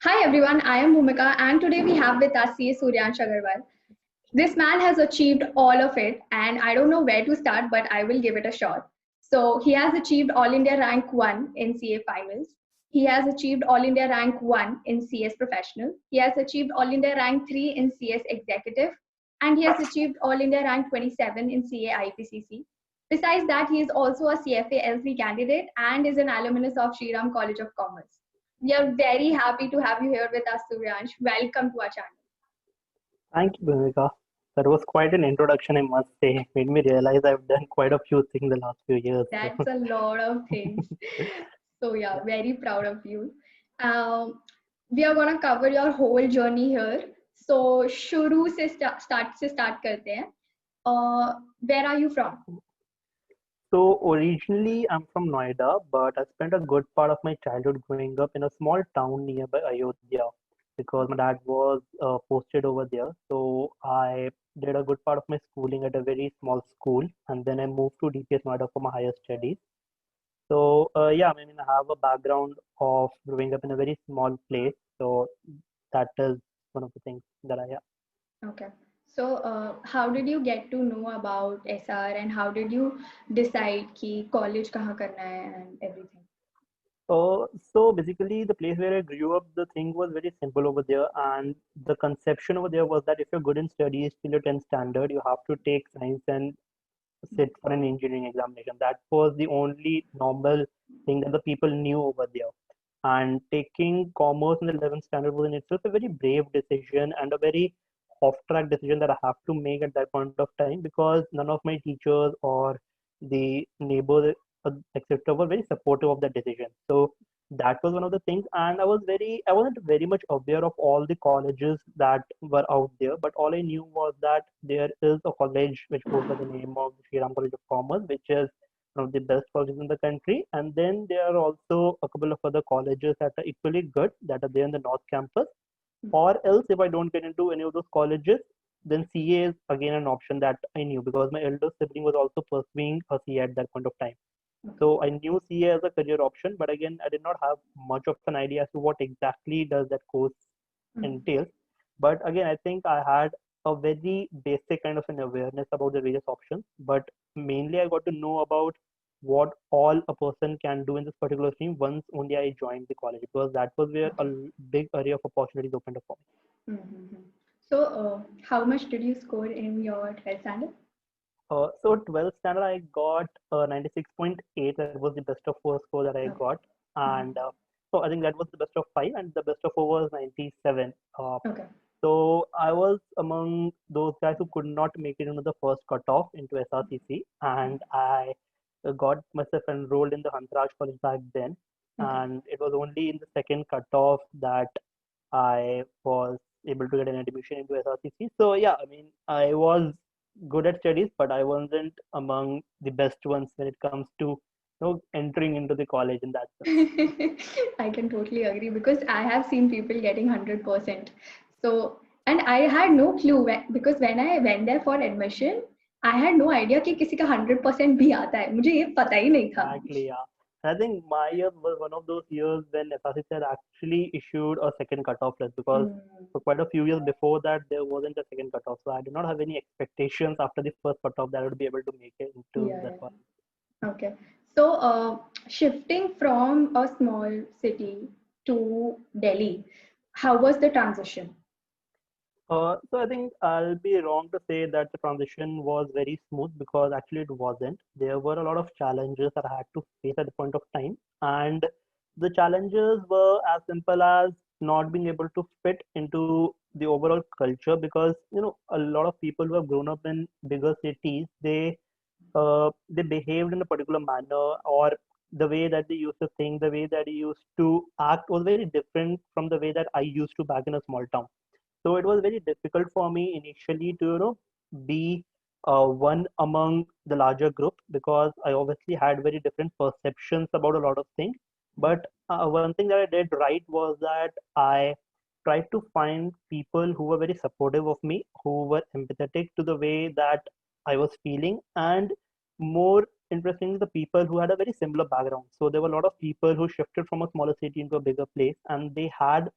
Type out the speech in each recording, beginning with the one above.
Hi everyone, I am Bhumika and today we have with us CS Suryansh Agarwal. This man has achieved all of it and I don't know where to start but I will give it a shot. So he has achieved All India Rank 1 in CA Finals. He has achieved All India Rank 1 in CS Professional. He has achieved All India Rank 3 in CS Executive and he has achieved All India Rank 27 in CA IPCC. Besides that, he is also a CFA L3 candidate and is an alumnus of Shri College of Commerce. We are very happy to have you here with us, Suryansh. Welcome to our channel. Thank you, Bhumika. That was quite an introduction, I must say. Made me realize I've done quite a few things the last few years. So. That's a lot of things. So yeah, Yeah. very proud of you. We are gonna cover your whole journey here. So शुरू से start करते हैं. Where are you from? So originally I'm from Noida, but I spent a good part of my childhood growing up in a small town nearby Ayodhya because my dad was posted over there. So I did a good part of my schooling at a very small school, and then I moved to DPS Noida for my higher studies. So yeah, I mean, I have a background of growing up in a very small place. So that is one of the things that I have. Okay. So how did you get to know about SR and how did you decide कि college कहाँ करना है and everything? So basically, the place where I grew up, the thing was very simple over there, and the conception over there was that if you're good in studies till your 10th standard, you have to take science and sit for an engineering examination. That was the only normal thing that the people knew over there. And taking commerce in the 11th standard was in itself a very brave decision and a very off-track decision that I have to make at that point of time because none of my teachers or the neighbors, etc., were very supportive of that decision. So that was one of the things, and I wasn't very much aware of all the colleges that were out there, but all I knew was that there is a college which goes by the name of Shri College of Commerce, which is one of the best colleges in the country. And then there are also a couple of other colleges that are equally good that are there in the North Campus. Or else, if I don't get into any of those colleges, then CA is again an option that I knew because my elder sibling was also pursuing a CA at that point of time. So I knew CA as a career option, but again, I did not have much of an idea as to what exactly does that course entails. But again, I think I had a very basic kind of an awareness about the various options. But mainly, I got to know about what all a person can do in this particular stream once only I joined the college because that was where a Okay. big area of opportunities opened up for me. Mm-hmm. So, how much did you score in your 12th standard? So 12th standard, I got 96.8. That was the best of four score that I Okay. got, and so I think that was the best of five, and the best of four was 97. Okay. So I was among those guys who could not make it into the first cutoff into SRCC, and I got myself enrolled in the Hantraj College back then, Okay. and it was only in the second cutoff that I was able to get an admission into SRCC. So yeah, I mean, I was good at studies, but I wasn't among the best ones when it comes to entering into the college in that sense. I can totally agree because I have seen people getting 100%. So, and I had no clue because when I went there for admission, I had no idea कि किसी का 100% भी आता है. मुझे ये पता ही नहीं था. Exactly, yeah. And I think my year was one of those years when SRCC had actually issued a second cutoff list because Mm, for quite a few years before that there wasn't a second cutoff. So I did not have any expectations after the first cutoff that I would be able to make it into yeah, that college. yeah. Okay. So, shifting from a small city to Delhi, how was the transition? So I think I'll be wrong to say that the transition was very smooth because actually it wasn't. There were a lot of challenges that I had to face at the point of time, and the challenges were as simple as not being able to fit into the overall culture because a lot of people who have grown up in bigger cities they behaved in a particular manner or the way that they used to think, the way that they used to act was very different from the way that I used to back in a small town. So it was very difficult for me initially to be one among the larger group because I obviously had very different perceptions about a lot of things. But one thing that I did right was that I tried to find people who were very supportive of me, who were empathetic to the way that I was feeling, and more interestingly, the people who had a very similar background. So there were a lot of people who shifted from a smaller city into a bigger place, and they had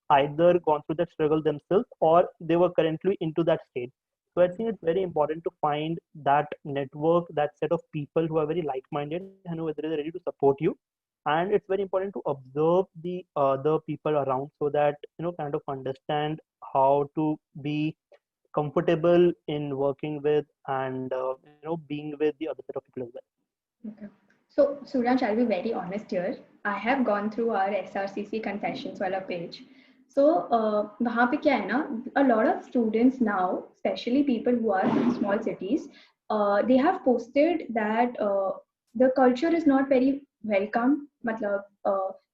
either gone through that struggle themselves or they were currently into that state. So I think it's very important to find that network, that set of people who are very like-minded and who are ready to support you. And it's very important to observe the other people around so that kind of understand how to be comfortable in working with and being with the other set of people as well. Okay. So, Suryansh, I'll be very honest here. I have gone through our SRCC confessions wala page. So, वहाँ पे क्या है ना, a lot of students now, especially people who are from small cities, they have posted that the culture is not very welcome. मतलब,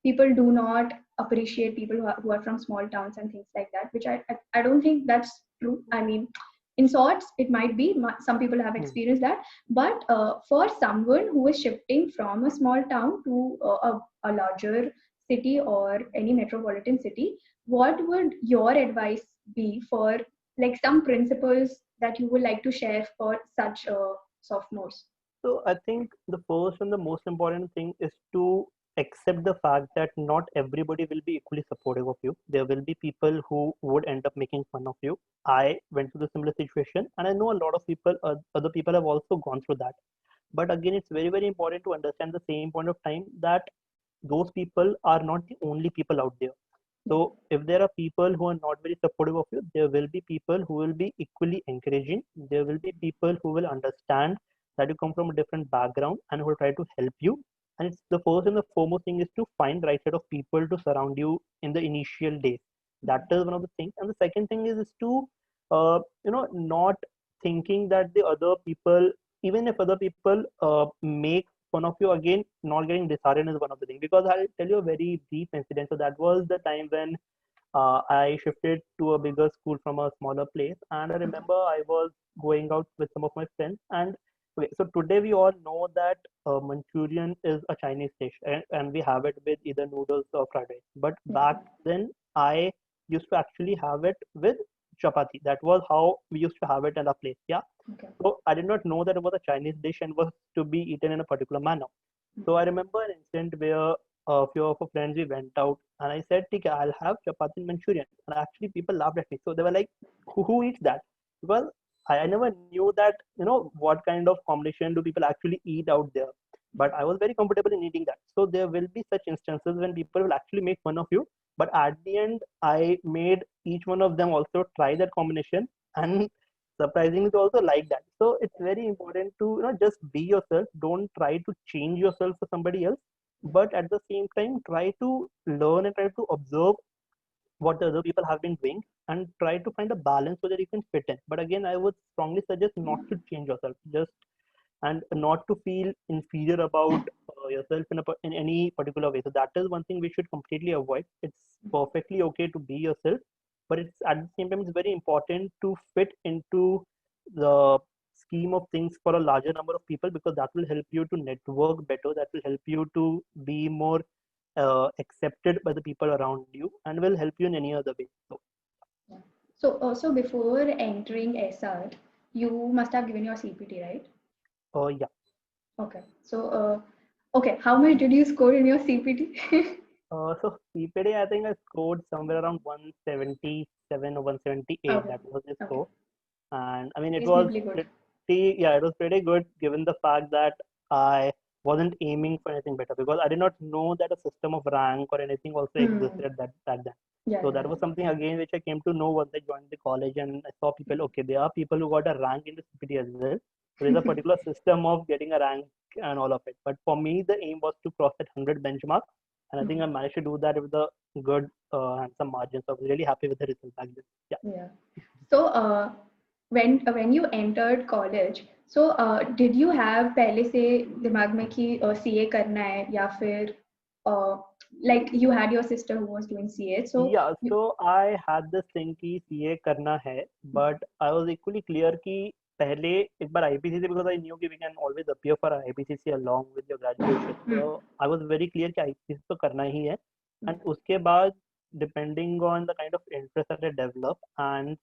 people do not appreciate people who are from small towns and things like that, which I don't think that's true. I mean, in sorts, it might be. Some people have experienced that, but for someone who is shifting from a small town to a larger city or any metropolitan city, what would your advice be for like some principles that you would like to share for such sophomores? So I think the first and the most important thing is to accept the fact that not everybody will be equally supportive of you. There will be people who would end up making fun of you. I went through the similar situation, and I know a lot of people, other people have also gone through that. But again, it's very, very important to understand the same point of time that those people are not the only people out there. So if there are people who are not very supportive of you, there will be people who will be equally encouraging. There will be people who will understand that you come from a different background and who will try to help you. And it's the first and the foremost thing is to find the right set of people to surround you in the initial days. That is one of the things. And the second thing is to not thinking that the other people, even if other people make fun of you, again, not getting disheartened is one of the things. Because I'll tell you a very brief incident. So that was the time when I shifted to a bigger school from a smaller place, and I remember I was going out with some of my friends. And okay, so today we all know that Manchurian is a Chinese dish, and we have it with either noodles or fried rice. But back then, I used to actually have it with chapati. That was how we used to have it in our place. Yeah. Okay. So I did not know that it was a Chinese dish and was to be eaten in a particular manner. So I remember an incident where a few of our friends we went out and I said, "Okay, I'll have chapati and Manchurian." And actually, people laughed at me. So they were like, "Who eats that?" Because I never knew that what kind of combination do people actually eat out there. But I was very comfortable in eating that. So there will be such instances when people will actually make fun of you. But at the end, I made each one of them also try that combination, and surprisingly they also like that. So it's very important to just be yourself. Don't try to change yourself for somebody else, but at the same time try to learn and try to observe what the other people have been doing and try to find a balance so that you can fit in. But again, I would strongly suggest not to change yourself, just and not to feel inferior about yourself in any particular way. So that is one thing we should completely avoid. It's perfectly okay to be yourself, but it's at the same time it's very important to fit into the scheme of things for a larger number of people, because that will help you to network better. That will help you to be more accepted by the people around you and will help you in any other way. So before entering SR, you must have given your CPT, right? Yeah. Okay. So, okay, how much did you score in your CPT? So CPD, I think I scored somewhere around 177 or 178. Okay. That was the Okay. score, and I mean it was Reasonably good. it was pretty good given the fact that I wasn't aiming for anything better, because I did not know that a system of rank or anything also existed at that back then. Yeah, So yeah, that was something again which I came to know once I joined the college and I saw people. Okay, there are people who got a rank in the CPT as well. So there's a particular system of getting a rank and all of it. But for me, the aim was to cross that 100 benchmark, and I think I managed to do that with a good handsome margin. So I was really happy with the result back then. Yeah. yeah. So, when you entered college, so did you have पहले से दिमाग में कि CA करना है या फिर like you had your sister who was doing CA, so Yeah, you, so I had this thing कि CA करना है, but I was equally clear कि पहले एक बार IPCC, because I knew कि we can always appear for IPCC along with your graduation. So I was very clear कि IPCC तो करना ही है, and उसके बाद depending on the kind of interest that I develop and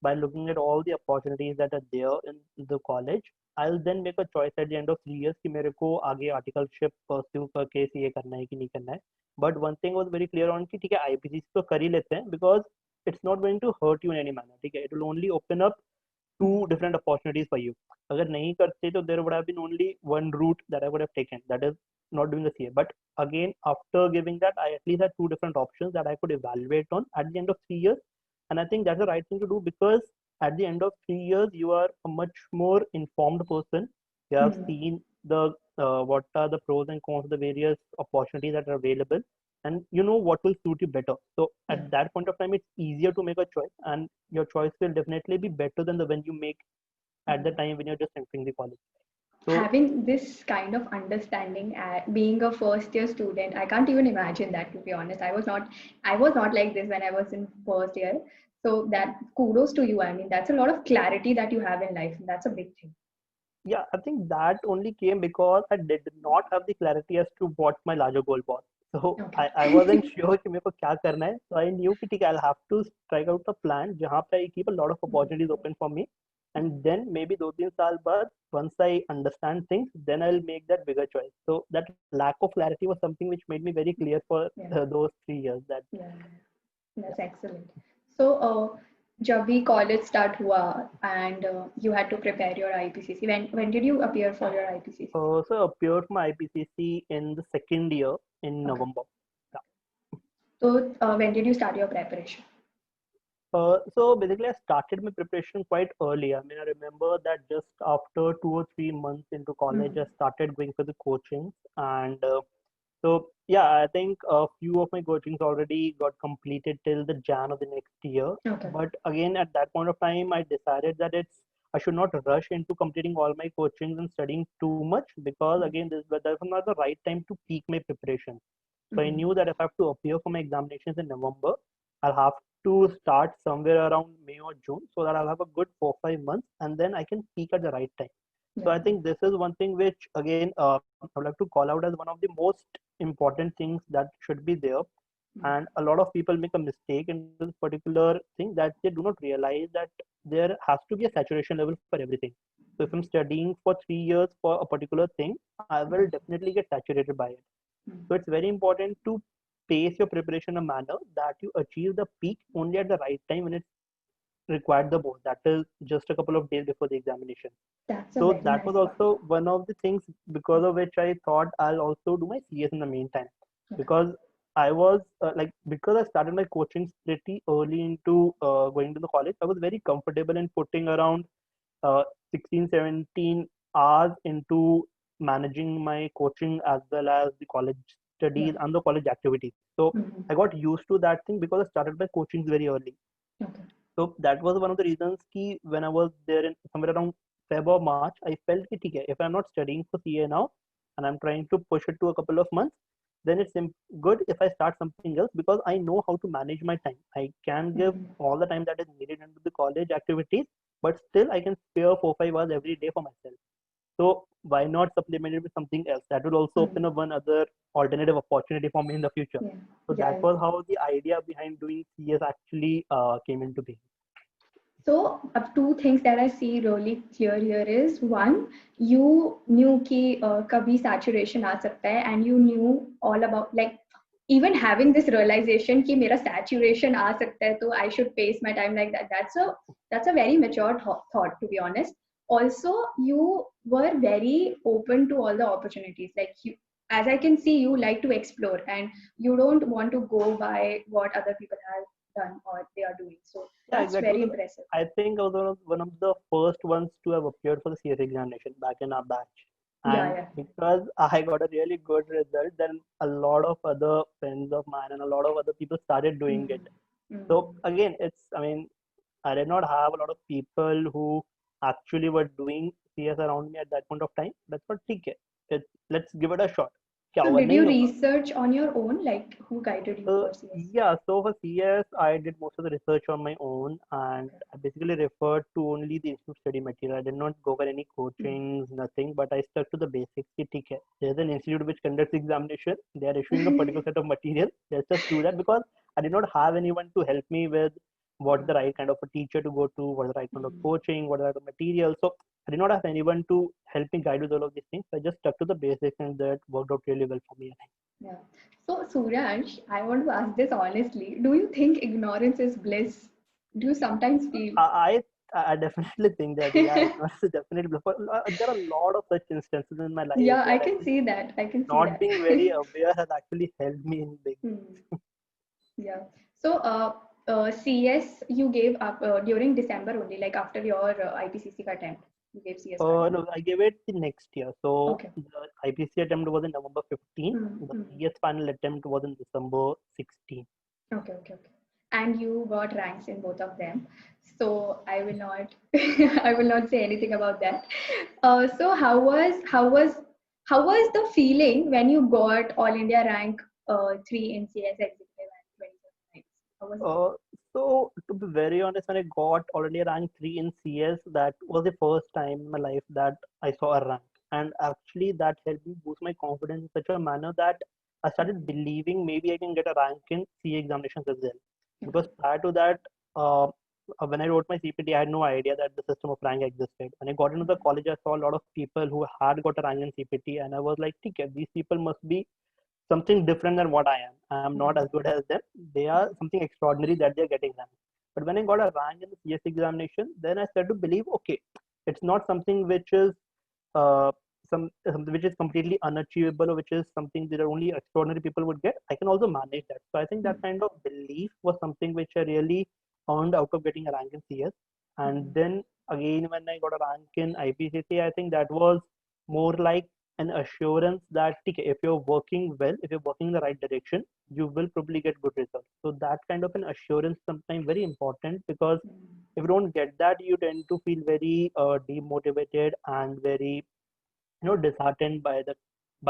by looking at all the opportunities that are there in the college, I'll then make a choice at the end of 3 years कि मेरे को आगे articleship pursue करके CA करना है कि नहीं करना है. But one thing was very clear on कि ठीक है IPCC तो कर ही लेते हैं because it's not going to hurt you in any manner. ठीक है, it will only open up two different opportunities for you. अगर नहीं करते तो there would have been only one route that I would have taken, that is not doing the CA. But again, after giving that, I at least had two different options that I could evaluate on at the end of 3 years. And I think that's the right thing to do because at the end of 3 years, you are a much more informed person. You have seen the what are the pros and cons of the various opportunities that are available, and you know what will suit you better. So at that point of time, it's easier to make a choice, and your choice will definitely be better than the one you make at the time when you're just entering the college. So having this kind of understanding, being a first year student, I can't even imagine that, to be honest. I was not like this when I was in first year. So that kudos to you. I mean, that's a lot of clarity that you have in life. And that's a big thing. yeah, I think that only came because I did not have the clarity as to what my larger goal was. So Okay. I wasn't sure कि मेरे को क्या करना है. So I knew कि ठीक है, I'll have to strike out a plan जहाँ पे I keep a lot of opportunities open for me. And then maybe 2-3 साल बाद, once I understand things, then I'll make that bigger choice. So that lack of clarity was something which made me very clear for those 3 years. That Yeah, that's excellent. So, जब भी college start हुआ and you had to prepare your IPCC. When did you appear for your IPCC? so I appeared for my IPCC in the second year in November. Yeah. So, when did you start your preparation? So basically, I started my preparation quite early. I mean, I remember that just after 2 or 3 months into college, I started going for the coaching, and so yeah, I think a few of my coachings already got completed till the Jan of the next year. Okay. But again, at that point of time, I decided that I should not rush into completing all my coachings and studying too much because again, that was not the right time to peak my preparation. So I knew that if I have to appear for my examinations in November, I'll have to start somewhere around May or June so that I'll have a good 4-5 months and then I can peak at the right time. So I think this is one thing which again I would like to call out as one of the most important things that should be there. And a lot of people make a mistake in this particular thing that they do not realize that there has to be a saturation level for everything. So if I'm studying for 3 years for a particular thing, I will definitely get saturated by it. So it's very important to pace your preparation in a manner that you achieve the peak only at the right time when it's required the most. That is just a couple of days before the examination. That's a So very that nice was point. also one of the things because of which I thought I'll also do my CS in the meantime. Because I was because I started my coaching pretty early into going to the college, I was very comfortable in putting around 16-17 hours into managing my coaching as well as the college studies and the college activities. So I got used to that thing because I started my coaching very early. Okay. So that was one of the reasons कि when I was there in somewhere around Feb or March, I felt कि ठीक है, if I'm not studying for CA now and I'm trying to push it to a couple of months, then it's good if I start something else because I know how to manage my time. I can give all the time that is needed into the college activities, but still I can spare 4-5 hours every day for myself. So why not supplement it with something else? That will also open up one other alternative opportunity for me in the future. So that was how the idea behind doing CS actually came into being. So, two things that I see really clear here is one, you knew कि कभी saturation आ सकता है, and you knew all about like even having this realization कि मेरा saturation आ सकता है, तो I should pace my time like that. That's a very mature thought, to be honest. Also, you were very open to all the opportunities. Like you, as I can see, you like to explore, and you don't want to go by what other people have done or they are doing. So Yeah, that's exactly. very impressive. I think I was one of the first ones to have appeared for the CS examination back in our batch. And because I got a really good result, then a lot of other friends of mine and a lot of other people started doing it. So again, I did not have a lot of people who actually were doing CS around me at that point of time. That's what ठीक है. Let's give it a shot. क्या So होगा, did नहीं you होगा. research on your own? Like who guided you for CS? Yeah, so for CS, I did most of the research on my own and I basically referred to only the institute study material. I did not go for any coachings, nothing, but I stuck to the basics. कि ठीक है, there's an institute which conducts examination. They are issuing a particular set of material. Let's just do that because I did not have anyone to help me with what the right kind of a teacher to go to, what the right kind of coaching, what the right of material. So I did not have anyone to help me guide with all of these things. So I just stuck to the basics, and that worked out really well for me, I think. Yeah. So, Suryansh, I want to ask this honestly. Do you think ignorance is bliss? Do you sometimes feel? I I definitely think that, yeah, ignorance is definitely. There are a lot of such instances in my life Yeah, I where I can think see that. I can see not that. being very aware has actually helped me in big ways. Hmm. Yeah. So, CS you gave up during December only, like after your IPCC attempt, you gave CS, right? No, I gave it the next year. So Okay. the IPC attempt was in November 15. Hmm. The Hmm. CS final attempt was in December 16. Okay, okay, okay. And you got ranks in both of them. So I will not I will not say anything about that. So how was the feeling when you got All India rank 3 in CS executive and 27 ranks? How was it? Uh, so to be very honest, when I got already rank 3 in CS, that was the first time in my life that I saw a rank. And actually that helped me boost my confidence in such a manner that I started Hmm. believing maybe I can get a rank in CA examinations as well. Because Okay. prior to that, uh, when I wrote my CPT, I had no idea that the system of rank existed. When I got into the Hmm. college, I saw a lot of people who had got a rank in CPT, and I was like, okay, these people must be something different than what I am. I am not Hmm. as good as them. They are something extraordinary that they're getting rank. But when I got a rank in the CS examination, then I started to believe, okay, it's not something which is uh, something which is completely unachievable, or which is something that only extraordinary people would get. I can also manage that. So I think that Hmm. kind of belief was something which I really earned out of getting a rank in CS. And Hmm. then again, when I got a rank in IPCC, I think that was more like an assurance that okay, if you're working well, if you're working in the right direction, you will probably get good results. So that kind of an assurance sometimes very important, because Hmm. if you don't get that, you tend to feel very demotivated and very disheartened by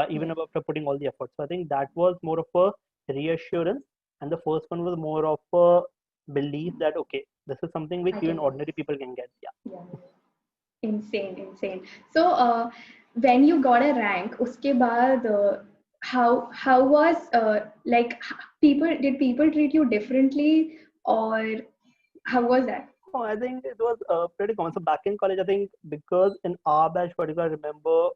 even Yeah. after putting all the effort. So I think that was more of a reassurance, and the first one was more of a belief that okay, this is something which I even can do ordinary this. people can get. Yeah. Yeah. Insane, insane. So, when you got a rank, उसके बाद how was like people treat you differently, or how was that? Oh, I think it was pretty common. So back in college, I think because in our batch particular, I remember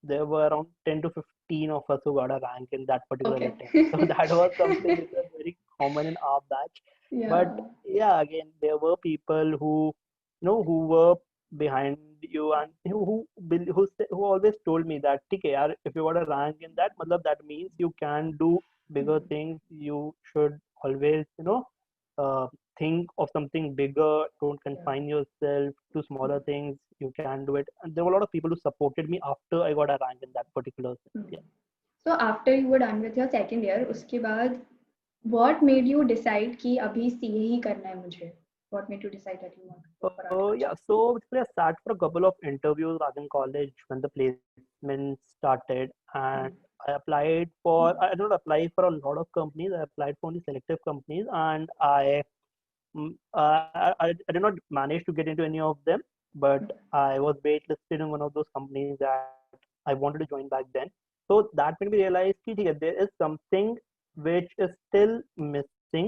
there were around 10 to 15 of us who got a rank in that particular Okay. attempt. So that was something which was very common in our batch. But Yeah. yeah, again, there were people who, who were behind you, and who always told me that, okay, yaar, if you got a rank in that, matlab, that means you can do bigger Hmm. things. You should always, uh, think of something bigger. Don't Yeah. confine yourself to smaller Hmm. things. You can do it. And there were a lot of people who supported me after I got a rank in that particular thing. Hmm. Yeah. So after you were done with your second year, उसके बाद what made you decide कि अभी CA ही करना है मुझे? What made you decide that you want to go for Yeah. articleship? So basically, I sat for a couple of interviews back in college when the placement started, and Hmm. I applied for. I did not apply for a lot of companies. I applied for only selective companies, and I did not manage to get into any of them, but Okay. I was waitlisted in one of those companies that I wanted to join back then. So that made me realize that there is something which is still missing,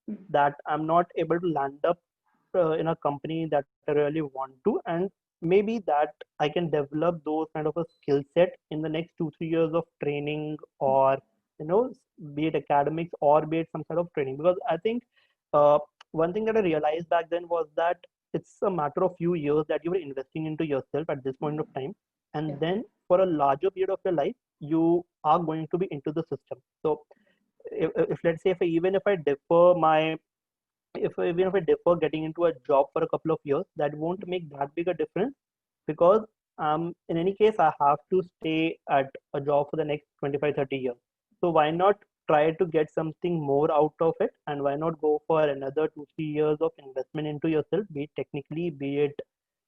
Hmm. that I'm not able to land up in a company that I really want to, and maybe that I can develop those kind of a skill set in the next 2 3 years of training, or you know be it academics or be it some sort of training. Because I think uh, one thing that I realized back then was that it's a matter of few years that you were investing into yourself at this point of Hmm. time, Yeah. and then for a larger period of your life you are going to be into the system. So if let's say even if I defer my if even if I defer getting into a job for a couple of years, that won't make that big a difference, because in any case I have to stay at a job for the next 25 30 years. So why not try to get something more out of it, and why not go for another 2 3 years of investment into yourself, be it technically, be it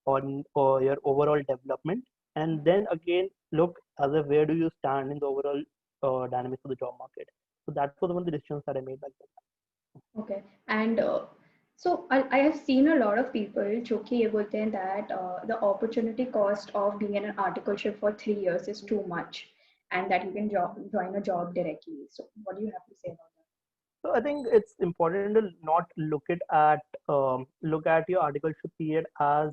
on or your overall development, and then again look as a where do you stand in the overall dynamics of the job market. So that was one of the decisions that I made back then. Okay. And so I have seen a lot of people जो कि ये बोलते हैं that the opportunity cost of being in an articleship for 3 years is too much, and that you can join a job directly. So what do you have to say about So I think it's important to not look at your articleship period as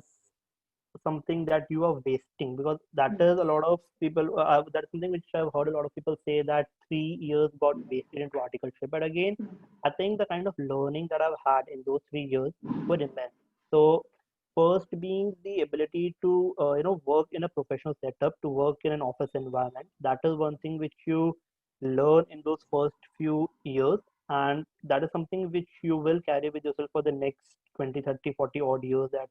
something that you are wasting, because that is a lot of people, that's something which I've heard a lot of people say, that 3 years got wasted into articleship. But again, I think the kind of learning that I've had in those 3 years were immense. So first being the ability to work in a professional setup, to work in an office environment. That is one thing which you learn in those first few years, and that is something which you will carry with yourself for the next 20, 30, 40 odd years, that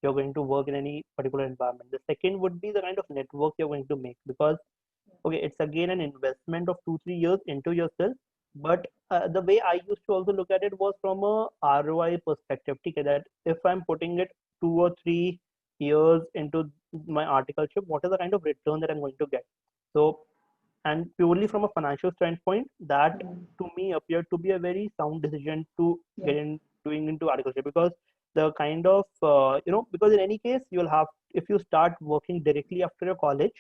you're going to work in any particular environment. The second would be the kind of network you're going to make, because okay, it's again an investment of 2, 3 years into yourself. But the way I used to also look at it was from a ROI perspective. Okay, that if I'm putting it 2 or 3 years into my articleship, what is the kind of return that I'm going to get? So, and purely from a financial standpoint, that to me appeared to be a very sound decision to get in doing into articleship, because the kind of because in any case you'll have, if you start working directly after your college,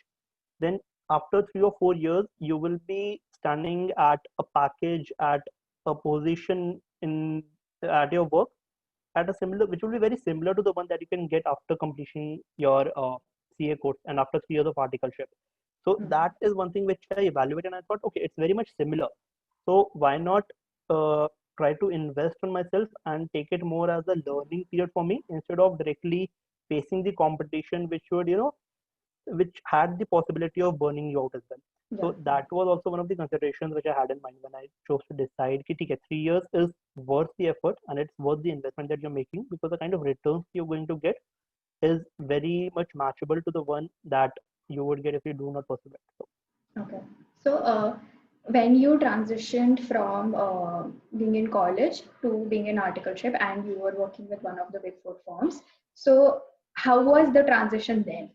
then after 3 or 4 years you will be standing at a package, at a position in at your work, at a similar, which will be very similar to the one that you can get after completing your CA course and after 3 years of articleship. So that is one thing which I evaluated, and I thought, okay, it's very much similar. So why not uh, try to invest on myself and take it more as a learning period for me, instead of directly facing the competition, which would which had the possibility of burning you out as well. So that was also one of the considerations which I had in mind when I chose to decide that 3 years is worth the effort and it's worth the investment that you're making, because the kind of returns you're going to get is very much matchable to the one that you would get if you do not pursue it. So, Okay. So, when you transitioned from being in college to being in articleship, and you were working with one of the big four firms, so how was the transition then?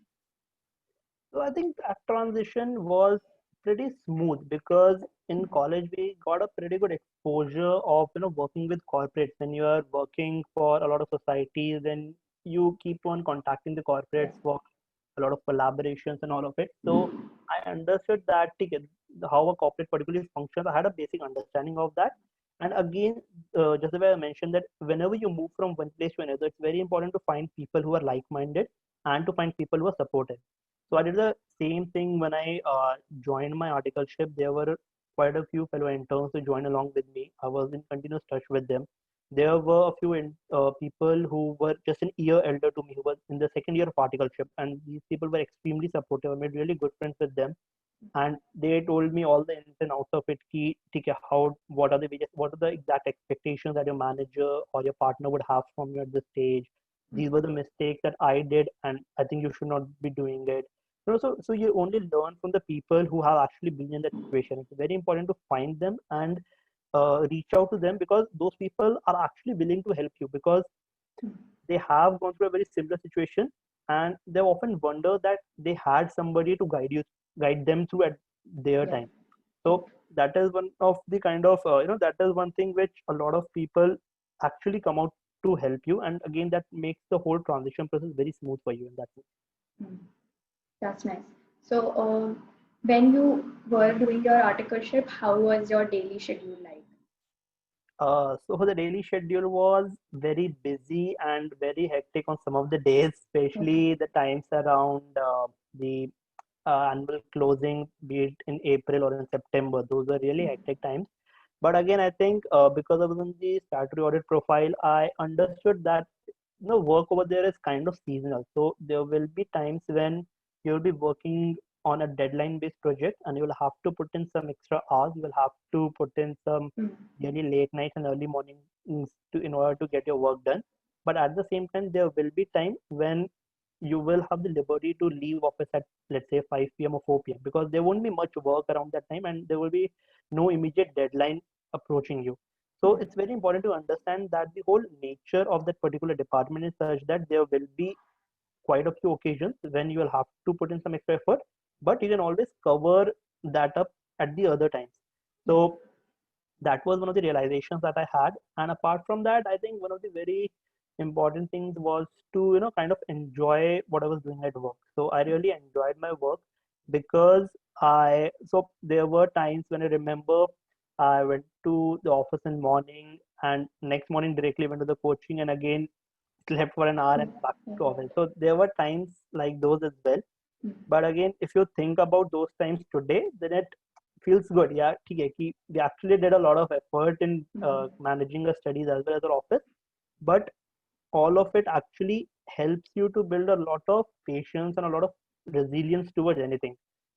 so I think that transition was pretty smooth, because in college we got a pretty good exposure of working with corporates. When you are working for a lot of societies, then you keep on contacting the Yeah. corporates for a lot of collaborations and all of it. So I understood that how a corporate particularly functions. I had a basic understanding of that. And again, just the way I mentioned, that whenever you move from one place to another, it's very important to find people who are like-minded and to find people who are supportive. So I did the same thing when I joined my articleship. There were quite a few fellow interns who joined along with me. I was in continuous touch with them. There were a few people who were just an year elder to me, who was in the second year of articleship, and these people were extremely supportive. I made really good friends with them, and they told me all the ins and outs of it. How, what are the exact expectations that your manager or your partner would have from you at this stage. These were the mistakes that I did, and I think you should not be doing it. So you only learn from the people who have actually been in that situation. It's very important to find them and reach out to them, because those people are actually willing to help you, because they have gone through a very similar situation, and they often wonder that they had somebody to guide them through at their Yeah. time. So that is one of the kind of that is one thing which a lot of people actually come out to help you, and again that makes the whole transition process very smooth for you in that way. Mm. That's nice. So, when you were doing your articleship, how was your daily schedule like? So the daily schedule was very busy and very hectic on some of the days, Okay. especially the times around the annual closing, be it in April or in September. Those were really hectic times. But again, I think because I was in the statutory audit profile, I understood that work over there is kind of seasonal. So there will be times when you'll be working on a deadline based project, and you will have to put in some extra hours. You will have to put in some Mm. really late nights and early mornings in order to get your work done. But at the same time, there will be time when you will have the liberty to leave office at, let's say, 5 p.m. or 4 p.m., because there won't be much work around that time, and there will be no immediate deadline approaching you. So Yeah. it's very important to understand that the whole nature of that particular department is such that there will be quite a few occasions when you will have to put in some extra effort, but you can always cover that up at the other times. Yeah. So that was one of the realizations that I had. And apart from that, I think one of the very important things was to kind of enjoy what I was doing at work. So I really enjoyed my work, because there were times when I remember I went to the office in morning, and next morning directly went to the coaching, and again slept for an hour and back to office. So there were times like those as well. But again, if you think about those times today, then it feels good. Yeah, ठीक है कि we actually did a lot of effort in managing our studies as well as our office, but all of it actually helps you to build a lot of patience and a lot of resilience towards anything.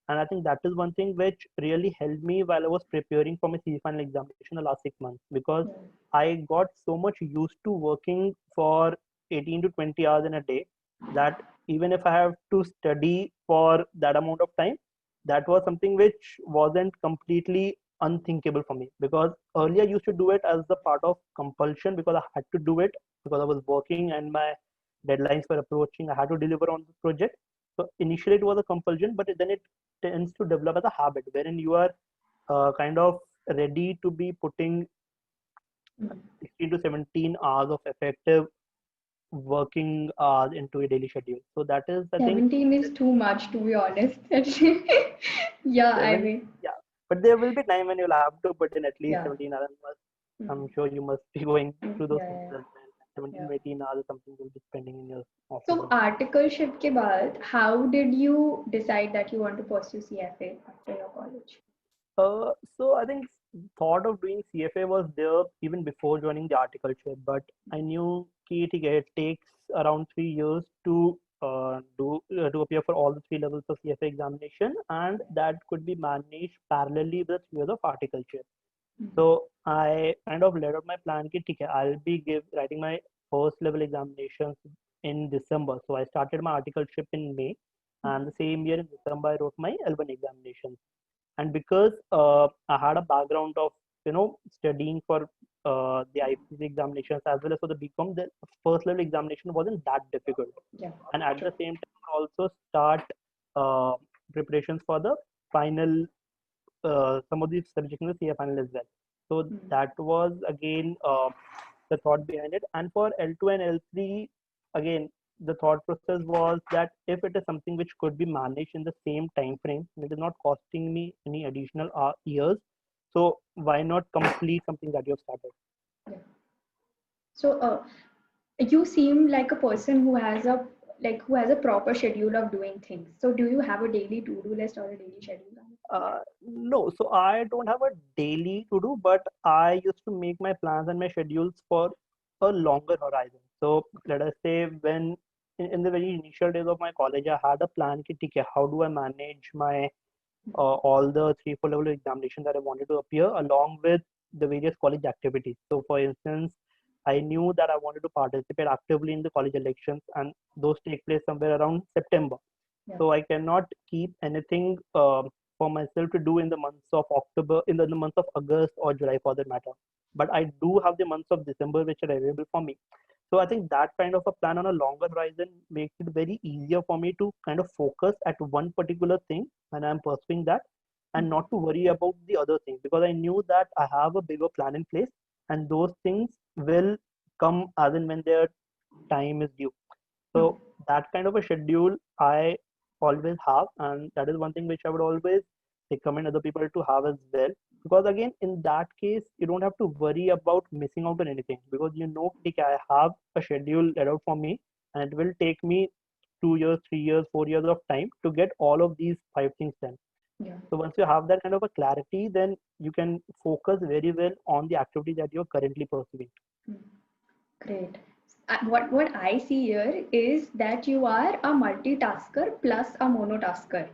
And I think that is one thing which really helped me while I was preparing for my CE final examination the last 6 months, because I got so much used to working for 18 to 20 hours in a day that even if I have to study for that amount of time, that was something which wasn't completely unthinkable for me, because earlier I used to do it as the part of compulsion because I had to do it because I was working and my deadlines were approaching. I had to deliver on the project. So initially it was a compulsion, but then it tends to develop as a habit wherein you are kind of ready to be putting 16 to 17 hours of effective working hours into a daily schedule. So that is, I think, 17 is too much, to be honest. Yeah, I mean, yeah. But there will be time when you'll have to put in at least yeah. 17 hours. I'm sure you must be going through those things Yeah. as well. 17 to 18 hours is something you'll be spending in your office. So articleship के बाद, how did you decide that you want to pursue CFA after your college? So I think thought of doing CFA was there even before joining the articleship, but I knew कि ठीक है, it takes around 3 years to to appear for all the 3 levels of CFA examination, and that could be managed parallelly with 3 years of articleship. So I kind of laid out my plan कि ठीक है, I'll be writing my first level examinations in December. So I started my articleship in May, and the same year in December I wrote my L1 examinations. And because I had a background of studying for the IPC examinations as well as for the BCom, the first level examination wasn't that difficult. Yeah. And at the same time, also start preparations for the final some of the subjects in the CA final as well. So that was again the thought behind it. And for L2 and L3, again, the thought process was that if it is something which could be managed in the same time frame, it is not costing me any additional years. So why not complete something that you have started? Yeah. So you seem like a person who has a proper schedule of doing things. So do you have a daily to-do list or a daily schedule? No, so I don't have a daily to do, but I used to make my plans and my schedules for a longer horizon. So let us say when in the very initial days of my college, I had a plan कि ठीक है, how do I manage my all the 3-4 level examinations that I wanted to appear along with the various college activities. So for instance, I knew that I wanted to participate actively in the college elections, and those take place somewhere around September. Yeah. So I cannot keep anything for myself to do in the months of October, in the month of August or July for that matter. But I do have the months of December which are available for me. So I think that kind of a plan on a longer horizon makes it very easier for me to kind of focus at one particular thing when I'm pursuing that, and not to worry about the other things, because I knew that I have a bigger plan in place and those things will come as and when their time is due. So that kind of a schedule I always have, and that is one thing which I would always recommend other people to have as well. Because again, in that case, you don't have to worry about missing out on anything, because you know, okay, I have a schedule laid out for me, and it will take me 2 years, 3 years, 4 years of time to get all of these 5 things done. Yeah. So once you have that kind of a clarity, then you can focus very well on the activity that you're currently pursuing. Great. What I see here is that you are a multitasker plus a monotasker.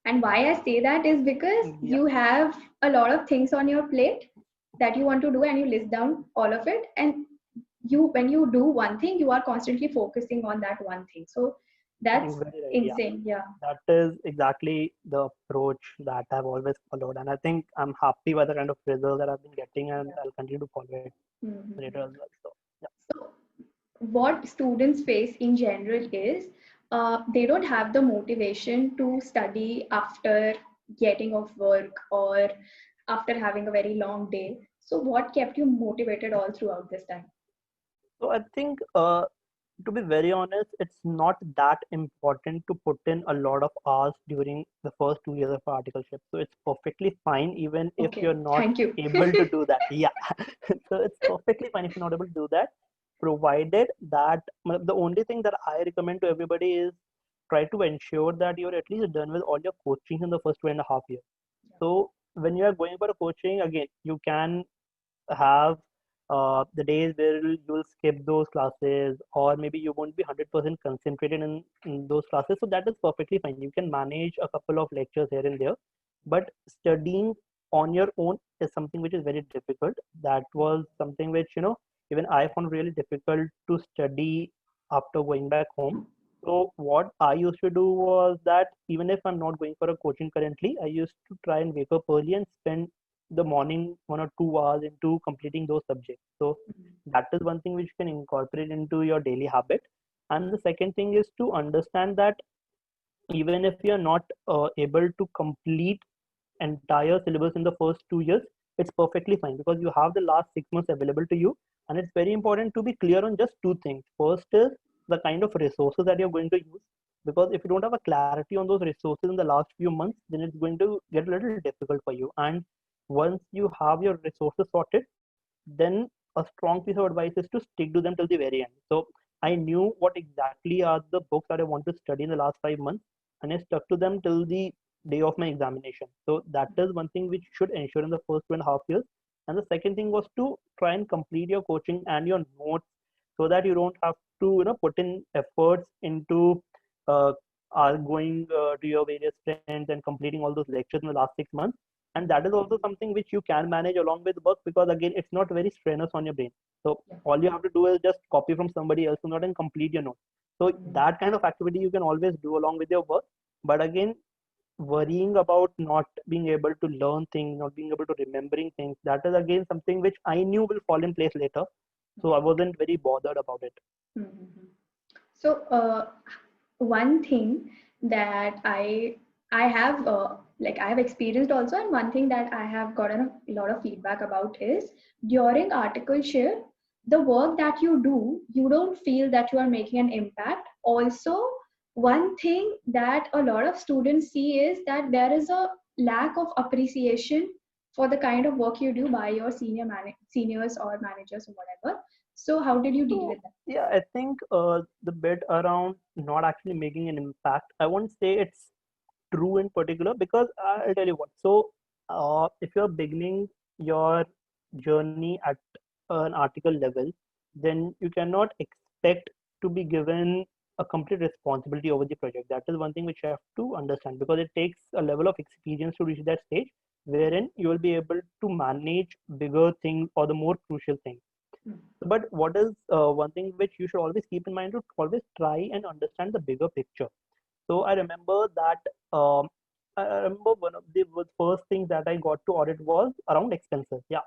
And why I say that is because you have a lot of things on your plate that you want to do, and you list down all of it. And when you do one thing, you are constantly focusing on that one thing. So that's insane. Yeah. That is exactly the approach that I've always followed. And I think I'm happy with the kind of results that I've been getting, and I'll continue to follow it later as well. So what students face in general is they don't have the motivation to study after getting off work or after having a very long day. So what kept you motivated all throughout this time? So I think, to be very honest, it's not that important to put in a lot of hours during the first 2 years of articleship. So it's perfectly fine even if you're not able to do that. Yeah. So it's perfectly fine if you're not able to do that. provided that the only thing that I recommend to everybody is try to ensure that you're at least done with all your coaching in the first 2.5 years. So when you are going for a coaching, again, you can have the days where you'll skip those classes, or maybe you won't be 100% concentrated in those classes. So that is perfectly fine. You can manage a couple of lectures here and there, but studying on your own is something which is very difficult. That was something which, even I found really difficult to study after going back home. So what I used to do was that even if I'm not going for a coaching currently, I used to try and wake up early and spend the morning 1 or 2 hours into completing those subjects. So that is one thing which you can incorporate into your daily habit. And the second thing is to understand that even if you're not able to complete entire syllabus in the first 2 years, it's perfectly fine because you have the last 6 months available to you. And it's very important to be clear on just two things. First is the kind of resources that you're going to use. Because if you don't have a clarity on those resources in the last few months, then it's going to get a little difficult for you. And once you have your resources sorted, then a strong piece of advice is to stick to them till the very end. So I knew what exactly are the books that I want to study in the last 5 months, and I stuck to them till the day of my examination. So that is one thing which should ensure in the first 2.5 years. And the second thing was to try and complete your coaching and your notes so that you don't have to put in efforts into uh, going to your various friends and completing all those lectures in the last 6 months. And that is also something which you can manage along with work, because again it's not very strenuous on your brain. So all you have to do is just copy from somebody else's note and complete your note. So that kind of activity you can always do along with your work. But again, worrying about not being able to learn things, not being able to remembering things, that is again something which I knew will fall in place later. So I wasn't very bothered about it. Mhm. So one thing that I have I have experienced also, and one thing that I have gotten a lot of feedback about is during articleship, the work that you do, you don't feel that you are making an impact. Also, one thing that a lot of students see is that there is a lack of appreciation for the kind of work you do by your seniors or managers or whatever. So how did you deal So with that? yeah, I think the bit around not actually making an impact, I won't say it's true in particular, because I'll tell you what. So if you're beginning your journey at an article level, then you cannot expect to be given a complete responsibility over the project. That is one thing which you have to understand, because it takes a level of experience to reach that stage wherein you will be able to manage bigger things or the more crucial things. But what is one thing which you should always keep in mind, to always try and understand the bigger picture. So I remember that I remember one of the first things that I got to audit was around expenses. Yeah.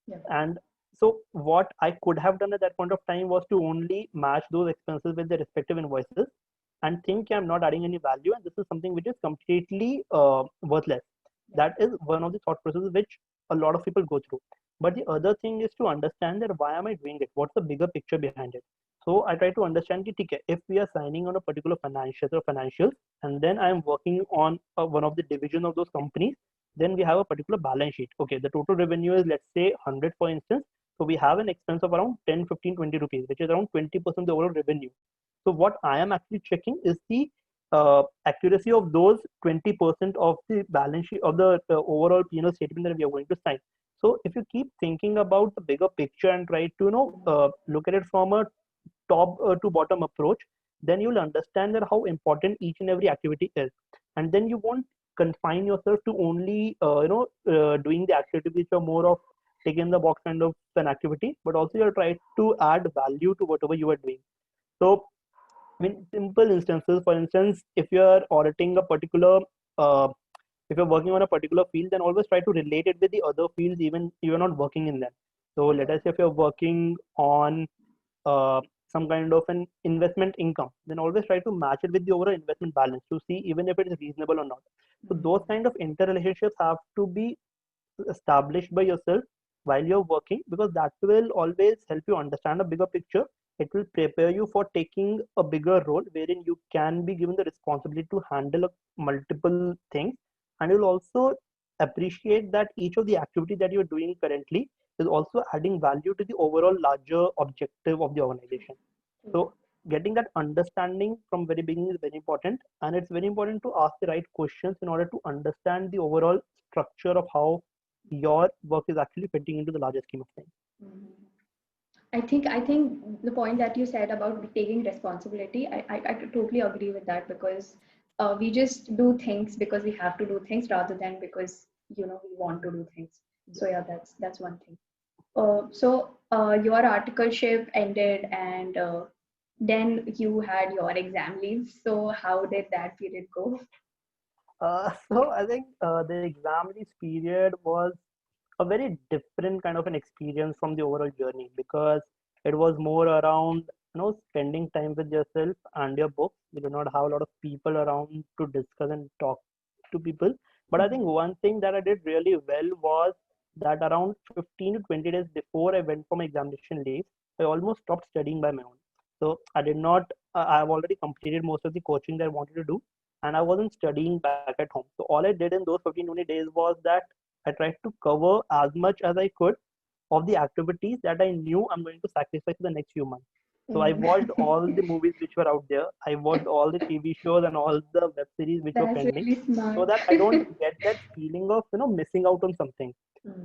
Yeah. And so what I could have done at that point of time was to only match those expenses with the respective invoices and think I'm not adding any value, and this is something which is completely worthless. That is one of the thought processes which a lot of people go through. But the other thing is to understand that why am I doing it? What's the bigger picture behind it? So I try to understand that if we are signing on a particular financials, and then I'm working on one of the division of those companies, then we have a particular balance sheet. Okay, the total revenue is, let's say, 100 for instance. So we have an expense of around 10, 15, 20 rupees, which is around 20% of the overall revenue. So what I am actually checking is the accuracy of those 20% of the balance sheet of the overall P&L statement that we are going to sign. So if you keep thinking about the bigger picture and try to look at it from a top to bottom approach, then you'll understand that how important each and every activity is, and then you won't confine yourself to only doing the activities which are more of taking the box kind of an activity, but also you'll try to add value to whatever you are doing. So I mean, simple instances. For instance, if you are auditing a particular, if you're working on a particular field, then always try to relate it with the other fields, even if you're not working in them. So let us say if you're working on some kind of an investment income, then always try to match it with the overall investment balance to see even if it is reasonable or not. So those kind of interrelationships have to be established by yourself while you're working, because that will always help you understand a bigger picture. It will prepare you for taking a bigger role wherein you can be given the responsibility to handle multiple things, and you'll also appreciate that each of the activity that you're doing currently is also adding value to the overall larger objective of the organization. So getting that understanding from very beginning is very important, and it's very important to ask the right questions in order to understand the overall structure of how your work is actually fitting into the larger scheme of things. I think the point that you said about taking responsibility, I totally agree with that, because we just do things because we have to do things rather than because we want to do things. So yeah, that's one thing. Your articleship ended, and then you had your exam leaves. So how did that period go? So I think the exam release period was a very different kind of an experience from the overall journey, because it was more around spending time with yourself and your books. You do not have a lot of people around to discuss and talk to people. But I think one thing that I did really well was that around 15 to 20 days before I went for my examination leave, I almost stopped studying by my own. So I did not. I've already completed most of the coaching that I wanted to do, and I wasn't studying back at home. So all I did in those 15 20 days was that I tried to cover as much as I could of the activities that I knew I'm going to sacrifice for the next few months. So I watched all the movies which were out there. I watched all the TV shows and all the web series which were That's pending, really so smart. that I don't get that feeling of missing out on something.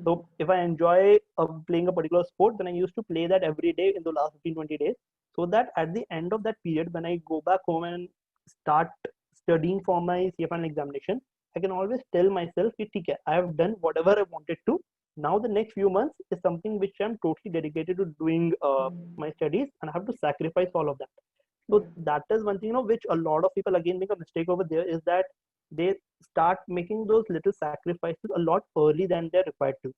So if I enjoy playing a particular sport, then I used to play that every day in the last 15 20 days, so that at the end of that period, when I go back home and start studying for my CFA examination, I can always tell myself, "Okay, I have done whatever I wanted to. Now the next few months is something which I'm totally dedicated to doing my studies, and I have to sacrifice all of that." So that is one thing, which a lot of people again make a mistake over there, is that they start making those little sacrifices a lot early than they're required to.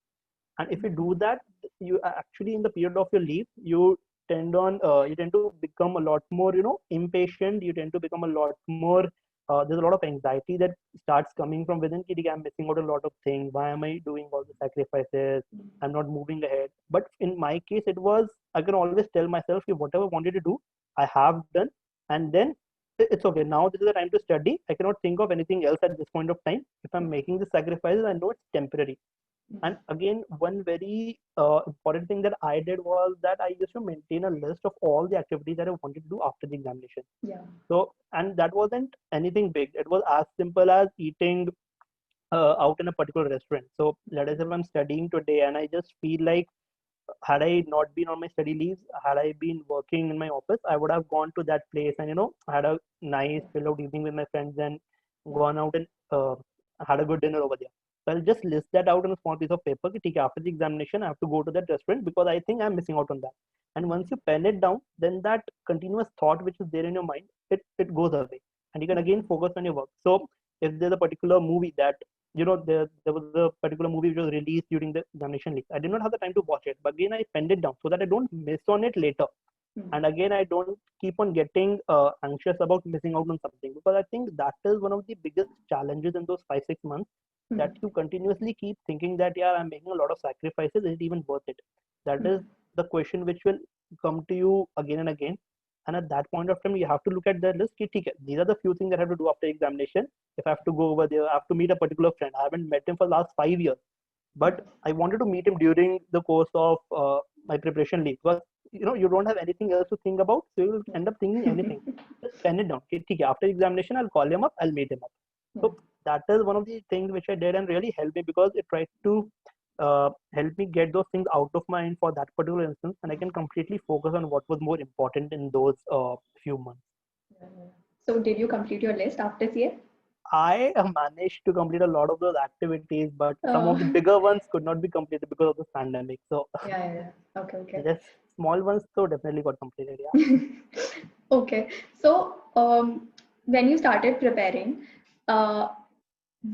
And if you do that, you actually in the period of your leave, you tend to become a lot more impatient. You tend to become a lot more there's a lot of anxiety that starts coming from within. "Ki, I'm missing out a lot of things. Why am I doing all the sacrifices? I'm not moving ahead." But in my case, it was, I can always tell myself, whatever I wanted to do, I have done, and then it's okay. Now this is the time to study. I cannot think of anything else at this point of time. If I'm making the sacrifices, I know it's temporary. And again, one very important thing that I did was that I used to maintain a list of all the activities that I wanted to do after the examination. Yeah. So, and that wasn't anything big. It was as simple as eating out in a particular restaurant. So, let us say if I'm studying today and I just feel like, had I not been on my study leaves, had I been working in my office, I would have gone to that place and had a nice chill out evening with my friends and gone out and had a good dinner over there. So I'll just list that out on a small piece of paper. Ki, "Okay, after the examination, I have to go to that restaurant because I think I'm missing out on that." And once you pen it down, then that continuous thought which is there in your mind, it goes away, and you can again focus on your work. So if there's a particular movie that there was a particular movie which was released during the examination league, I did not have the time to watch it, but again I penned it down so that I don't miss on it later. And again, I don't keep on getting anxious about missing out on something, because I think that is one of the biggest challenges in those 5 6 months, that you continuously keep thinking that, yeah, I'm making a lot of sacrifices, is it even worth it? That is the question which will come to you again and again. And at that point of time, you have to look at the list. Ki, "Okay, these are the few things that I have to do after examination. If I have to go over there, I have to meet a particular friend. I haven't met him for the last 5 years, but I wanted to meet him during the course of my preparation leave, because you don't have anything else to think about, so you will end up thinking anything. Just pen it down. Okay, after examination, I'll call him up, I'll meet him up. So that is one of the things which I did and really helped me, because it tried to help me get those things out of mind for that particular instance, and I can completely focus on what was more important in those few months. So did you complete your list after CA? I managed to complete a lot of those activities, but some of the Oh. bigger ones could not be completed because of the pandemic. So Yeah. Okay, okay. just small ones, so definitely got completed. Yeah. Okay. So, when you started preparing, uh,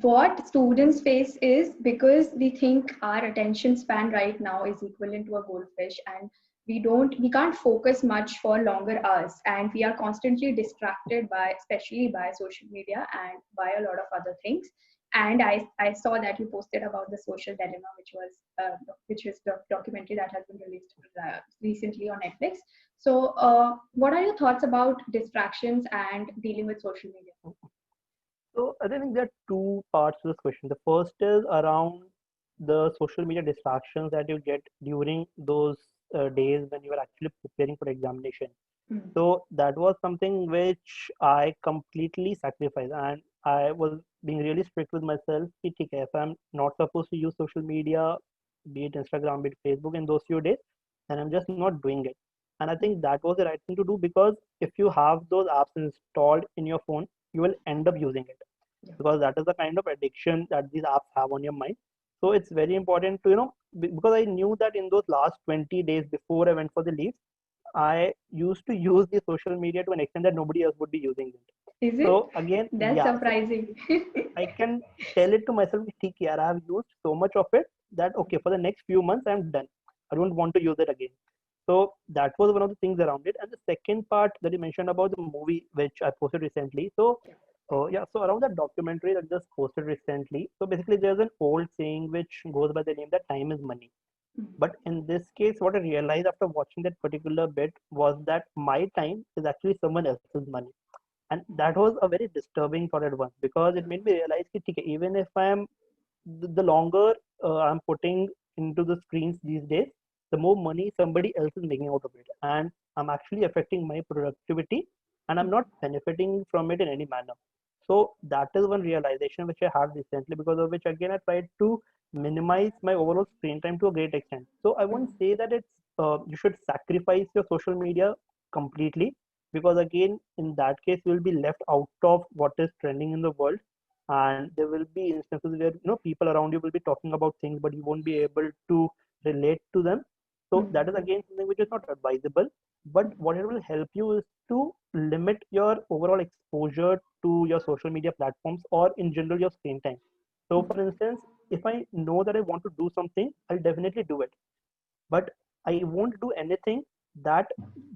what students face is, because we think our attention span right now is equivalent to a goldfish, and we can't focus much for longer hours, and we are constantly distracted by, especially by social media and by a lot of other things. And I saw that you posted about the social dilemma, which is the documentary that has been released recently on Netflix. So what are your thoughts about distractions and dealing with social media? So I think there are two parts to this question. The first is around the social media distractions that you get during those days when you are actually preparing for examination. So that was something which I completely sacrificed, and I was being really strict with myself. कि ठीक है, if I'm not supposed to use social media, be it Instagram, be it Facebook, in those few days, and I'm just not doing it. And I think that was the right thing to do, because if you have those apps installed in your phone, you will end up using it, because that is the kind of addiction that these apps have on your mind. So it's very important to, because I knew that in those last 20 days before I went for the leave, I used to use the social media to an extent that nobody else would be using it. Is it? So again, That's yeah, so surprising. I can tell it to myself, "ठीक यार, I have used so much of it that okay, for the next few months I'm done. I don't want to use it again." So that was one of the things around it. And the second part that you mentioned about the movie, which I posted recently. So yeah, so around that documentary that I just posted recently. So basically, there's an old saying which goes by the name that time is money. But in this case, what I realized after watching that particular bit was that my time is actually someone else's money. And that was a very disturbing thought at once, because it made me realize that okay, even if I am the longer I'm putting into the screens these days, the more money somebody else is making out of it. And I'm actually affecting my productivity, and I'm not benefiting from it in any manner. So that is one realization which I had recently, because of which again I tried to minimize my overall screen time to a great extent. So I won't say that it's you should sacrifice your social media completely, because again in that case you will be left out of what is trending in the world, and there will be instances where people around you will be talking about things but you won't be able to relate to them. So that is again something which is not advisable. But what it will help you is to limit your overall exposure to your social media platforms, or in general your screen time. So for instance, if I know that I want to do something, I'll definitely do it, but I won't do anything that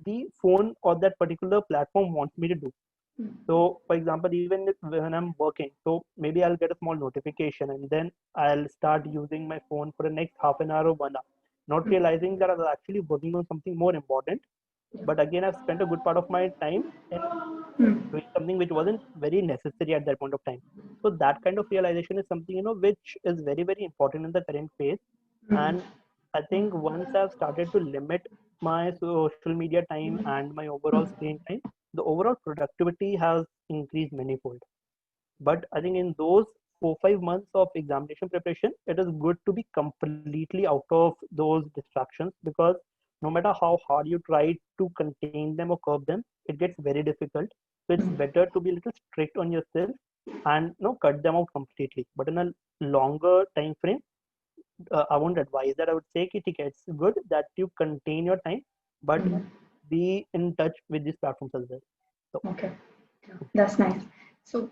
the phone or that particular platform wants me to do. So, for example, even when I'm working, so maybe I'll get a small notification and then I'll start using my phone for the next half an hour or 1 hour, not realizing that I was actually working on something more important. But again, I've spent a good part of my time in doing something which wasn't very necessary at that point of time. So that kind of realization is something which is very very important in the current phase. And I think once I've started to limit my social media time and my overall screen time, the overall productivity has increased manifold. But I think in those 4 5 months of examination preparation, it is good to be completely out of those distractions, because no matter how hard you try to contain them or curb them, it gets very difficult. So it's better to be a little strict on yourself and cut them out completely. But in a longer time frame, I won't advise that. I would say कि ठीक है, it's good that you contain your time, but be in touch with these platforms as well. So Okay, that's nice. So,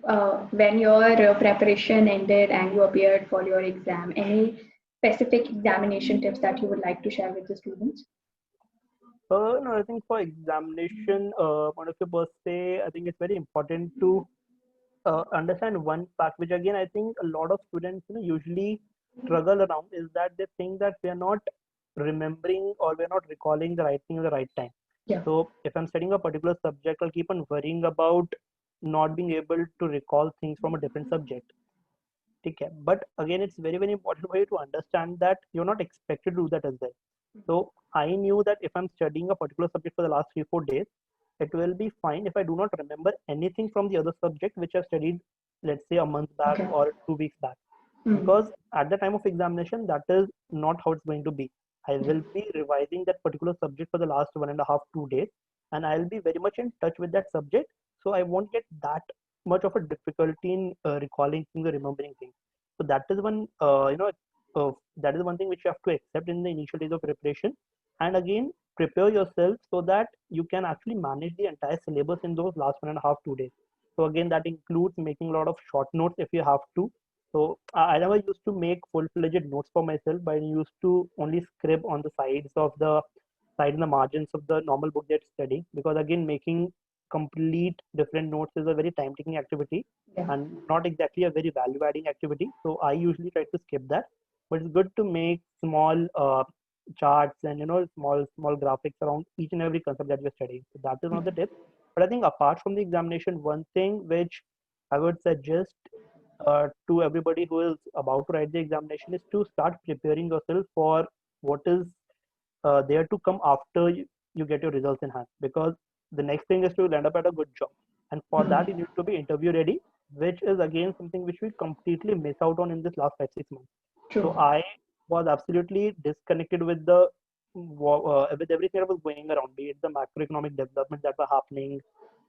when your preparation ended and you appeared for your exam, any specific examination tips that you would like to share with the students? no, I think for examination point of view per se, I think it's very important to understand one fact, which again I think a lot of students usually struggle around, is that they think that we are not remembering or we're not recalling the right thing at the right time. Yeah. So if I'm studying a particular subject, I'll keep on worrying about not being able to recall things from a different subject. Okay. But again, it's very, very important for you to understand that you're not expected to do that as well. So I knew that if I'm studying a particular subject for the last 3 4 days, it will be fine if I do not remember anything from the other subject which I've studied, let's say a month back Okay. or 2 weeks back. Because at the time of examination, that is not how it's going to be. I will be revising that particular subject for the last 1.5 2 days, and I'll be very much in touch with that subject. So I won't get that much of a difficulty in recalling things or remembering things. So that is one, that is one thing which you have to accept in the initial days of preparation. And again, prepare yourself so that you can actually manage the entire syllabus in those last 1.5 2 days. So again, that includes making a lot of short notes if you have to. So I never used to make full-fledged notes for myself, but I used to only scribble on the side and the margins of the normal book that studying, because again making complete different notes is a very time-taking activity Yeah. and not exactly a very value-adding activity. So I usually try to skip that. But it's good to make small charts and small graphics around each and every concept that you're studying. So that is one of the tips. But I think apart from the examination, one thing which I would suggest to everybody who is about to write the examination is to start preparing yourself for what is there to come after you get your results in hand, because the next thing is to land up at a good job, and for that you need to be interview ready, which is again something which we completely miss out on in this last 5 6 months. So True. I was absolutely disconnected with the with everything that was going around, be it the macroeconomic developments that were happening,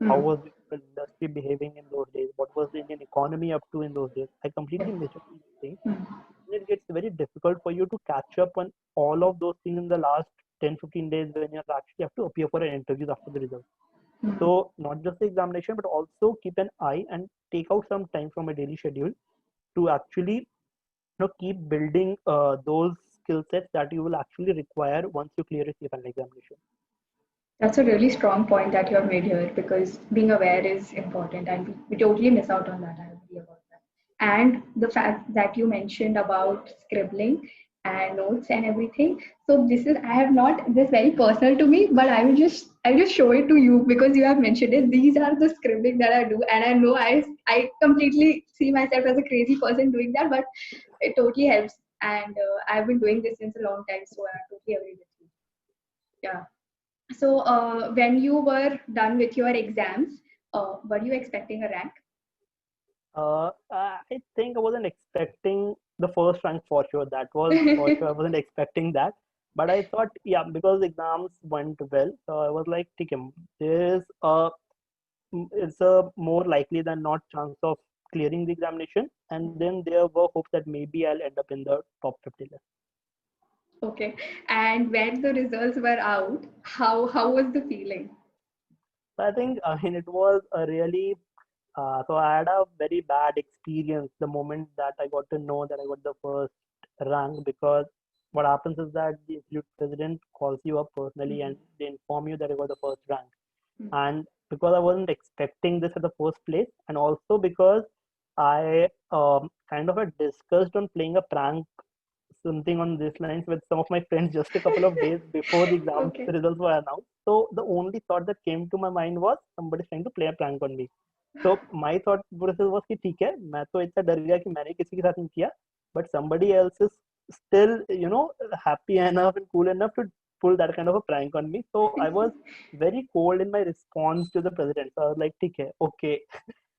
how Hmm. was the industry behaving in those days, what was the Indian economy up to in those days. I completely missed out on those things. Hmm. It gets very difficult for you to catch up on all of those things in the last 10 15 days when you actually have to appear for an interviews after the results. Hmm. So not just the examination, but also keep an eye and take out some time from a daily schedule to actually keep building those skill sets that you will actually require once you clear a CFA examination. That's a really strong point that you have made here, because being aware is important and we totally miss out on that. I agree about that. And the fact that you mentioned about scribbling and notes and everything. So this is, I have not this very personal to me, but I'll just show it to you because you have mentioned it. These are the scribbling that I do, and I know I completely see myself as a crazy person doing that, but it totally helps. And I've been doing this since a long time, so I totally agree with you. Yeah. So, when you were done with your exams, were you expecting a rank? I think I wasn't expecting the first rank for sure. That was for sure. I wasn't expecting that. But I thought, yeah, because the exams went well, so I was like, okay, there is it's a more likely than not chance of clearing the examination. And then there were hopes that maybe I'll end up in the top 50 list. Okay. And when the results were out, how was the feeling? So I think, I mean, it was a really, so I had a very bad experience the moment that I got to know that I got the first rank, because what happens is that the institute president calls you up personally and they inform you that you got the first rank. And because I wasn't expecting this at the first place, and also because I kind of had discussed on playing a prank, something on these lines, with some of my friends just a couple of days before the exam Okay. results were announced. So the only thought that came to my mind was somebody's trying to play a prank on me. So my thought process was कि ठीक है, मैं तो इतना डर गया कि मैंने किसी के साथ नहीं किया, but somebody else is still happy enough and cool enough to pull that kind of a prank on me. So I was very cold in my response to the president. So I was like, ठीक है, okay.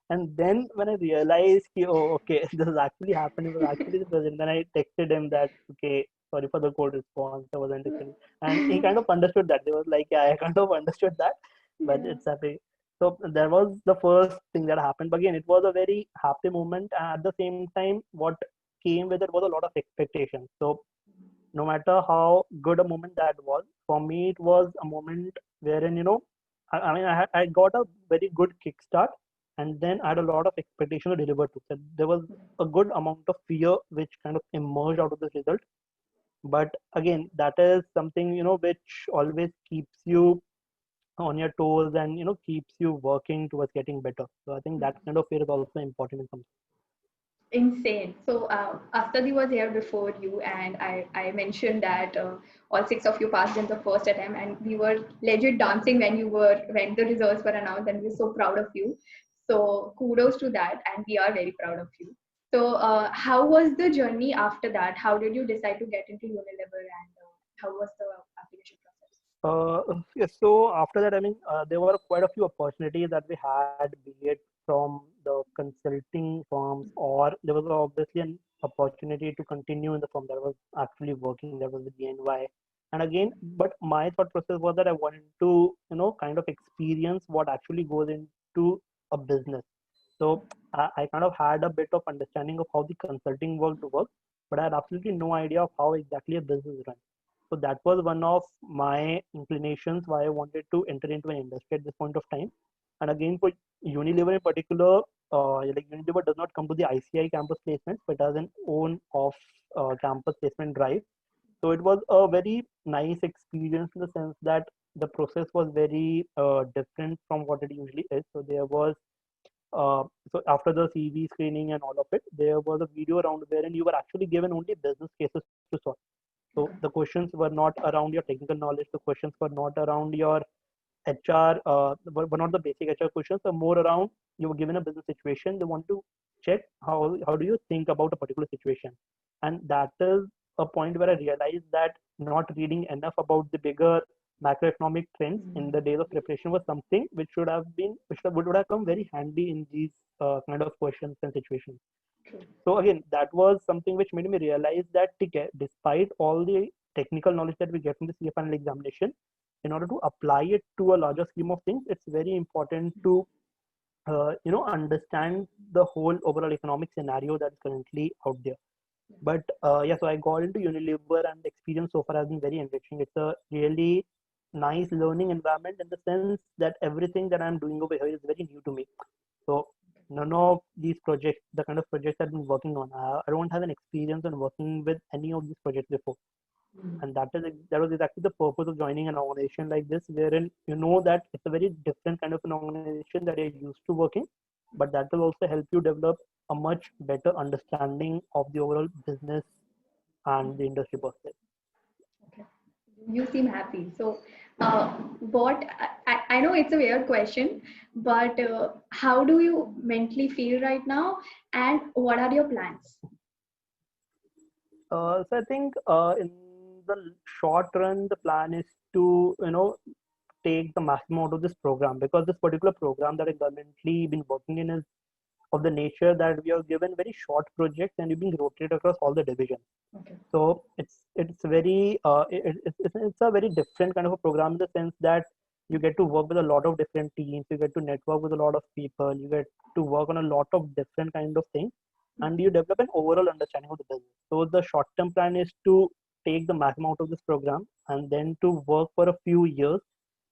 And then when I realized, ki, oh, okay, this is actually happening, it was actually the president, then I texted him that, okay, sorry for the cold response, I wasn't listening. And he kind of understood that. He was like, yeah, I kind of understood that, but Yeah. it's happy. So that was the first thing that happened. But again, it was a very happy moment. And at the same time, what came with it was a lot of expectations. So no matter how good a moment that was, for me, it was a moment wherein, I mean, I got a very good kickstart, and then I had a lot of expectation to deliver to. So there was a good amount of fear which kind of emerged out of this result. But again, that is something, which always keeps you on your toes and, keeps you working towards getting better. So I think that kind of fear is also important in some. Insane. So Astadi was here before you, and I mentioned that all six of you passed in the first attempt, and we were legit dancing when the results were announced, and we're so proud of you. So kudos to that, and we are very proud of you. So how was the journey after that? How did you decide to get into Unilever, and how was the application process? Yes, so after that, I mean, there were quite a few opportunities that we had, be it from the consulting firms, or there was obviously an opportunity to continue in the firm that was actually working, that was with the NY. And again, but my thought process was that I wanted to, kind of experience what actually goes into a business. So I kind of had a bit of understanding of how the consulting world works, but I had absolutely no idea of how exactly a business runs. So that was one of my inclinations why I wanted to enter into an industry at this point of time. And again, for Unilever in particular, like Unilever does not come to the ICI campus placements, but has an own off campus placement drive. So it was a very nice experience in the sense that the process was very different from what it usually is. So there was so after the CV screening and all of it, there was a video round wherein you were actually given only business cases to solve. So the questions were not around your technical knowledge. The questions were not around your HR, were not the basic HR questions. They're more around, you were given a business situation. They want to check how do you think about a particular situation. And that is a point where I realized that not reading enough about the bigger macroeconomic trends in the days of preparation was something which would have come very handy in these kind of questions and situations. So again, that was something which made me realize that despite all the technical knowledge that we get from the CA final examination, in order to apply it to a larger scheme of things, it's very important to understand the whole overall economic scenario that's currently out there. But yeah, so I got into Unilever, and the experience so far has been very enriching. It's a really nice learning environment in the sense that everything that I'm doing over here is very new to me. So none of these projects, the kind of projects I've been working on, I don't have an experience on working with any of these projects before. And that was exactly the purpose of joining an organization like this, wherein you know that it's a very different kind of an organization that you're used to working, but that will also help you develop a much better understanding of the overall business and the industry per se. Okay. You seem happy. So, what I know it's a weird question, but how do you mentally feel right now, and what are your plans? So I think in the short run, the plan is to take the maximum out of this program, because this particular program that I've currently been working in is of the nature that we are given very short projects and you're being rotated across all the divisions. Okay. So it's very it's a very different kind of a program in the sense that you get to work with a lot of different teams, you get to network with a lot of people, you get to work on a lot of different kind of things, and you develop an overall understanding of the business. So the short term plan is to take the maximum out of this program and then to work for a few years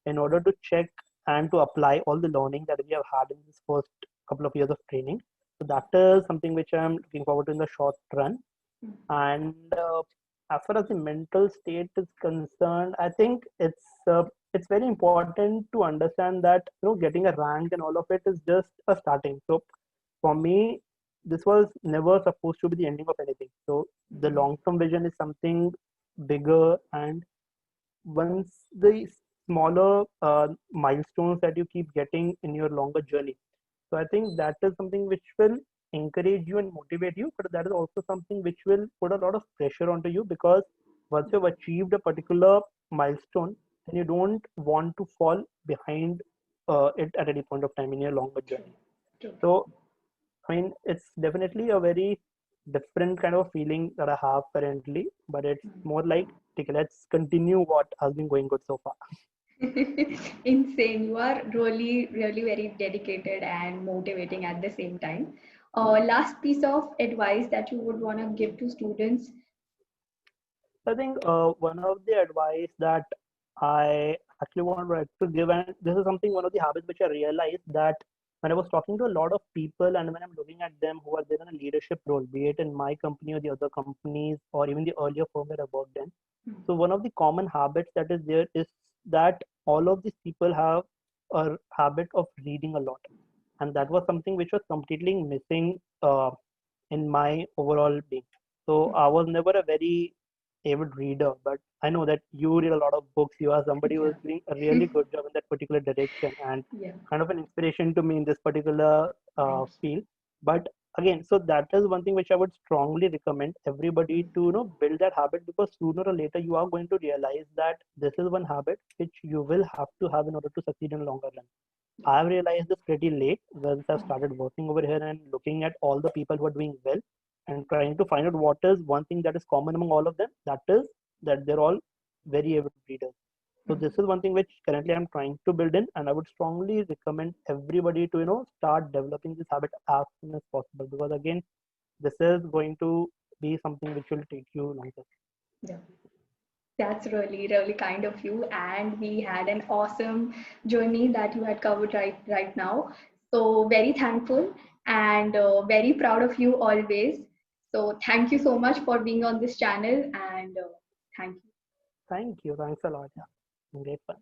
in order to check and to apply all the learning that we have had in this first couple of years of training. So that is something which I'm looking forward to in the short run. And as far as the mental state is concerned, I think it's very important to understand that getting a rank and all of it is just a starting. So for me, this was never supposed to be the ending of anything. So the long term vision is something bigger, and once the smaller milestones that you keep getting in your longer journey. So I think that is something which will encourage you and motivate you, but that is also something which will put a lot of pressure onto you, because once you've achieved a particular milestone, then you don't want to fall behind it at any point of time in your longer journey. So I mean, it's definitely a very different kind of feeling that I have currently, but it's more like, okay, let's continue what has been going good so far. Insane. You are really, really very dedicated and motivating at the same time. Last piece of advice that you would want to give to students. I think one of the advice that I actually want to give, and this is something, one of the habits which I realized that when I was talking to a lot of people and when I'm looking at them who are there in a leadership role, be it in my company or the other companies or even the earlier firm that I worked in. So one of the common habits that is there is that all of these people have a habit of reading a lot, and that was something which was completely missing in my overall being. So I was never a very avid reader, but I know that you read a lot of books. You are somebody who is doing a really good job in that particular direction, and Yeah. kind of an inspiration to me in this particular field. But again, so that is one thing which I would strongly recommend everybody to build that habit, because sooner or later you are going to realize that this is one habit which you will have to have in order to succeed in the longer run. I've realized this pretty late once I've started working over here and looking at all the people who are doing well and trying to find out what is one thing that is common among all of them. That is that they're all very avid readers. So this is one thing which currently I'm trying to build in, and I would strongly recommend everybody to start developing this habit as soon as possible, because again, this is going to be something which will take you longer. Yeah. That's really, really kind of you. And we had an awesome journey that you had covered right now. So very thankful and very proud of you always. So thank you so much for being on this channel, and thank you. Thank you. Thanks a lot. Yeah. Great fun.